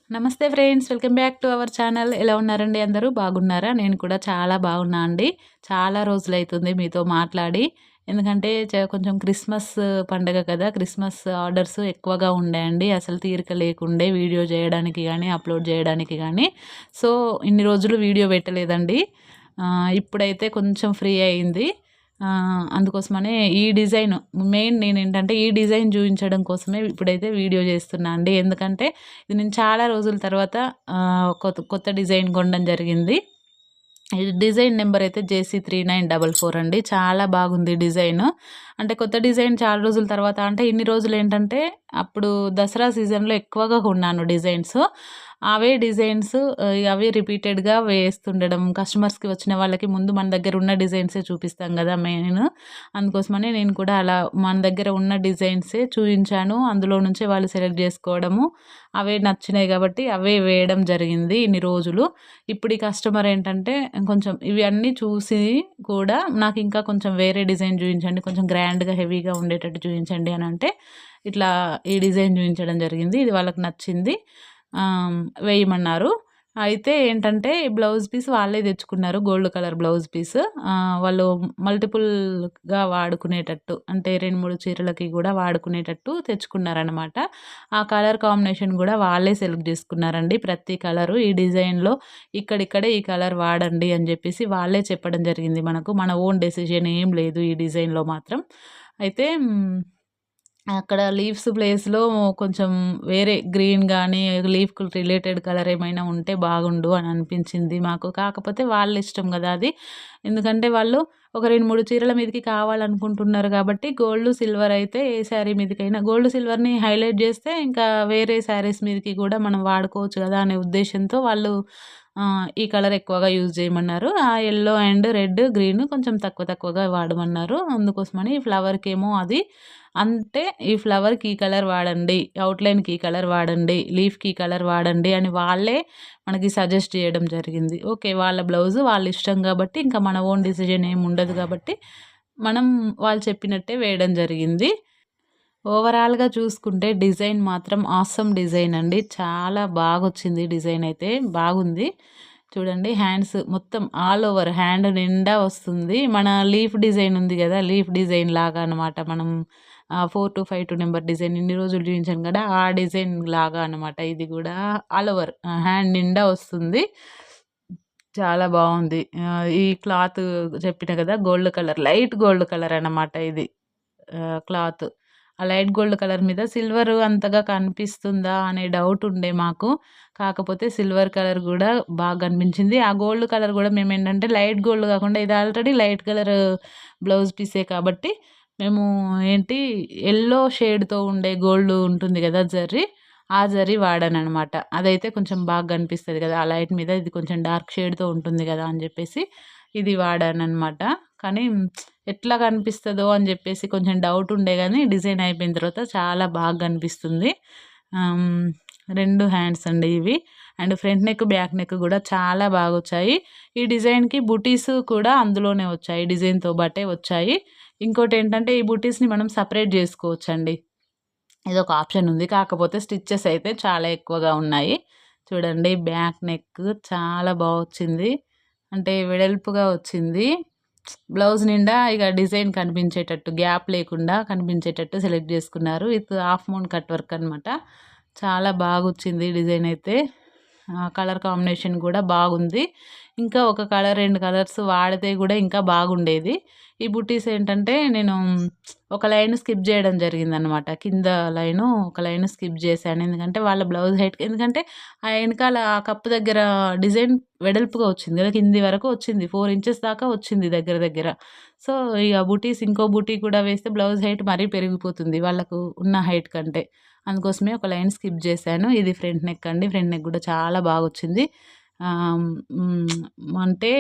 నమస్తే friends, welcome back to our channel. ఎలా ఉన్నారండి? అందరూ బాగున్నారా? నేను కూడా చాలా బాగున్నా అండి. చాలా రోజులైతుంది మీతో మాట్లాడి. ఎందుకంటే కొంచెం క్రిస్మస్ పండగ కదా! క్రిస్మస్ ఆర్డర్స్ ఎక్కువగా ఉండాయండి. అసలు తీరిక లేకుండే వీడియో చేయడానికి గానీ, అప్‌లోడ్ చేయడానికి గానీ. సో, ఇన్ని రోజులు వీడియో పెట్టలేదండి. ఇప్పుడైతే కొంచెం ఫ్రీ అయింది. అందుకోసమనే ఈ డిజైన్ మెయిన్ నేనేంటంటే ఈ డిజైన్ చూయించడం కోసమే ఇప్పుడైతే వీడియో చేస్తున్నా అండి. ఎందుకంటే ఇది నేను చాలా రోజుల తర్వాత కొత్త కొత్త డిజైన్ కొనడం జరిగింది. ఇది డిజైన్ నెంబర్ అయితే JC3944 అండి. చాలా బాగుంది డిజైను. అంటే కొత్త డిజైన్ చాలా రోజుల తర్వాత అంటే ఇన్ని రోజులేంటంటే అప్పుడు దసరా సీజన్‌లో ఎక్కువగా కొన్నాను డిజైన్స్. అవే డిజైన్స్ అవే రిపీటెడ్‌గా వేస్తుండడం. కస్టమర్స్‌కి వచ్చిన వాళ్ళకి ముందు మన దగ్గర ఉన్న డిజైన్సే చూపిస్తాం గదా! మెయిన్. అందుకోసమనే నేను కూడా అలా మన దగ్గర ఉన్న డిజైన్సే చూయించాను. అందులో నుంచే వాళ్ళు సెలెక్ట్ జేసుకోవడము. అవే నచ్చినాయి గాబట్టి అవే వేయడం జరిగింది ఇన్ని రోజులు. ఇప్పుడు ఈ కస్టమర్ ఏంటంటే కొంచెం ఇవి అన్నీ చూసి కూడా నాకింకా కొంచెం వేరే డిజైన్ చూయించండి. కొంచెం గ్రాండ్‌గా, హెవీగా ఉండేటట్టు చూయించండి అనంటే ఇట్లా ఈ డిజైన్ చూయించడం జరిగింది. ఇది వాళ్ళకి నచ్చింది. వేయమన్నారు. అయితే ఏంటంటే బ్లౌజ్ పీస్ వాళ్ళే తెచ్చుకున్నారు. Gold colour blouse piece. వాళ్ళు మల్టిపుల్‌గా వాడుకునేటట్టు అంటే 2, 3 చీరలకి గూడా వాడుకునేటట్టు తెచ్చుకున్నారనమాట. ఆ కలర్ కాంబినేషన్ గూడా వాళ్ళే సెలెక్ట్ జేసుకున్నారండి. ప్రతి కలరు ఈ డిజైన్‌లో ఇక్కడిక్కడే ఈ కలర్ వాడండి అని జెప్పేసి వాళ్ళే చెప్పడం జరిగింది మనకు. మన ఓన్ డెసిషన్ ఏం లేదు ఈ డిజైన్‌లో మాత్రం. అయితే అక్కడ లీవ్స్ ప్లేస్‌లో కొంచెం వేరే గ్రీన్ గానీ, లీఫ్‌కి రిలేటెడ్ కలర్ ఏమైనా ఉంటే బాగుండు అని అనిపించింది మాకు. కాకపోతే వాళ్ళ ఇష్టం గదా అది. ఎందుకంటే వాళ్ళు ఒక 2, 3 చీరల మీదకి కావాలనుకుంటున్నారు గాబట్టి గోల్డ్, సిల్వర్ అయితే ఏ శారీ మీదకైనా గోల్డ్, సిల్వర్‌ని హైలైట్ జేస్తే ఇంకా వేరే శారీస్ మీదకి గూడా మనం వాడుకోవచ్చు గదా! అనే ఉద్దేశ్యంతో వాళ్ళు ఈ కలర్ ఎక్కువగా యూజ్ జేయమన్నారు. ఆ యెల్లో అండ్ రెడ్, గ్రీన్ కొంచెం తక్కువ తక్కువగా వాడమన్నారు. అందుకోసమని ఫ్లవర్‌కేమో అది అంటే ఈ ఫ్లవర్‌కి ఈ కలర్ వాడండి, అవుట్‌లైన్‌కి ఈ కలర్ వాడండి, లీఫ్‌కి ఈ కలర్ వాడండి అని వాళ్ళే మనకి సజెస్ట్ చేయడం జరిగింది. ఓకే. వాళ్ళ బ్లౌజు వాళ్ళ ఇష్టం గాబట్టి ఇంకా మన ఓన్ డిసిజన్ ఏమి ఉండదు గాబట్టి మనం వాళ్ళు చెప్పినట్టే వేయడం జరిగింది. ఓవరాల్‌గా చూసుకుంటే డిజైన్ మాత్రం ఆసమ్ డిజైన్ అండి. చాలా బాగొచ్చింది డిజైన్ అయితే. బాగుంది. చూడండి హ్యాండ్స్ మొత్తం ఆల్ ఓవర్ హ్యాండ్ నిండా వస్తుంది. మన లీఫ్ డిజైన్ ఉంది గదా! లీఫ్ డిజైన్ లాగా అనమాట. మనం 4252 నెంబర్ డిజైన్ ఇన్ని రోజులు చూయించాను గదా! ఆ డిజైన్ లాగా అనమాట. ఇది గూడా ఆల్ ఓవర్ హ్యాండ్ నిండా వస్తుంది. చాలా బావుంది. ఈ క్లాత్ చెప్పిన గదా! Gold colour, light gold colour అనమాట ఇది. క్లాత్. ఆ లైట్ గోల్డ్ కలర్ మీద సిల్వర్ అంతగా కనిపిస్తుందా అనే డౌట్ ఉండే మాకు. కాకపోతే సిల్వర్ కలర్ గూడా బాగా కనిపించింది. ఆ గోల్డ్ కలర్ గూడా మేమేంటంటే లైట్ గోల్డ్ గాకుండా ఇది ఆల్రెడీ లైట్ కలర్ బ్లౌజ్ పీసే కాబట్టి మేము ఏంటి యెల్లో షేడ్‌తో ఉండే గోల్డ్ ఉంటుంది గదా! జరీ, ఆ జరీ వాడాననమాట. అదైతే కొంచెం బాగా కనిపిస్తది గదా! ఆ లైట్ మీద ఇది కొంచెం డార్క్ షేడ్‌తో ఉంటుంది గదా! అని జెప్పేసి ఇది వాడాననమాట. కానీ ఎట్లా కనిపిస్తదో అని జెప్పేసి కొంచెం డౌట్ ఉండే గానీ, డిజైన్ అయిపోయిన తర్వాత చాలా బాగా కనిపిస్తుంది. ఆహ్, హ్మ్. 2 హ్యాండ్స్ అండి ఇవి. And front neck, back neck గూడా చాలా బాగొచ్చాయి. ఈ డిజైన్‌కి బుటీస్ కూడా అందులోనే వచ్చాయి. డిజైన్‌తో బాటే వచ్చాయి. ఇంకోటేంటంటే ఈ బుటీస్‌ని మనం సెపరేట్ జేసుకోవచ్చండి. ఇదొక ఆప్షన్ ఉంది. కాకపోతే స్టిచెస్ అయితే చాలా ఎక్కువగా ఉన్నాయి. చూడండి బ్యాక్ నెక్ చాలా బా వచ్చింది. అంటే వెడల్పుగా వచ్చింది. బ్లౌజ్ నిండా ఇగ డిజైన్ కనిపించేటట్టు, గ్యాప్ లేకుండా కనిపించేటట్టు సెలెక్ట్ జేసుకున్నారు. With half moon cut work అనమాట. చాలా బాగొచ్చింది డిజైన్ అయితే. కలర్ కాంబినేషన్ గూడా బాగుంది. ఇంకా ఒక కలర్, 2 కలర్స్ వాడితే గూడా ఇంకా బాగుండేది. ఈ బుట్టీస్ ఏంటంటే నేను ఒక లైన్ స్కిప్ జేయడం జరిగిందనమాట. కింద లైను ఒక లైన్ స్కిప్ జేశాను. ఎందుకంటే వాళ్ళ బ్లౌజ్ హైట్‌కి ఎందుకంటే ఆ ఎనకాల ఆ కప్పు దగ్గర డిజైన్ వెడల్పుగా వచ్చింది గదా! కింది వరకు వచ్చింది. 4 ఇంచెస్ దాకా వచ్చింది దగ్గర దగ్గర. సో, ఇగ బుటీస్ ఇంకో బుటీ కూడా వేస్తే బ్లౌజ్ హైట్ మరీ పెరిగిపోతుంది వాళ్ళకు ఉన్న హైట్ కంటే. అందుకోసమే ఒక లైన్ స్కిప్ జేశాను. ఇది ఫ్రంట్ నెక్ అండి. ఫ్రంట్ నెక్ గూడా చాలా బాగొచ్చింది. ఆహ్, అంటే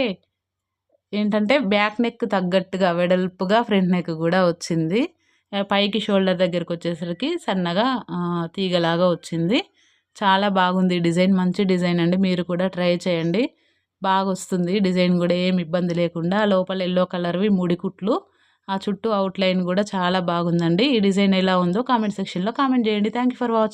ఏంటంటే బ్యాక్ నెక్ తగ్గట్టుగా వెడల్పుగా ఫ్రంట్ నెక్ గూడా వచ్చింది. పైకి షోల్డర్ దగ్గరకొచ్చేసరికి సన్నగా తీగలాగా వచ్చింది. చాలా బాగుంది డిజైన్. మంచి డిజైన్ అండి. మీరు కూడా ట్రై చేయండి. బాగొస్తుంది డిజైన్ గూడా ఏమి ఇబ్బంది లేకుండా. లోపల యెల్లో కలర్‌వి ముడి కుట్లు. ఆ చుట్టూ ఔట్‌లైన్ గూడా చాలా బాగుందండి. ఈ డిజైన్ ఎలా ఉందో కామెంట్ సెక్షన్‌లో కామెంట్ జేయండి. Thank you for watching.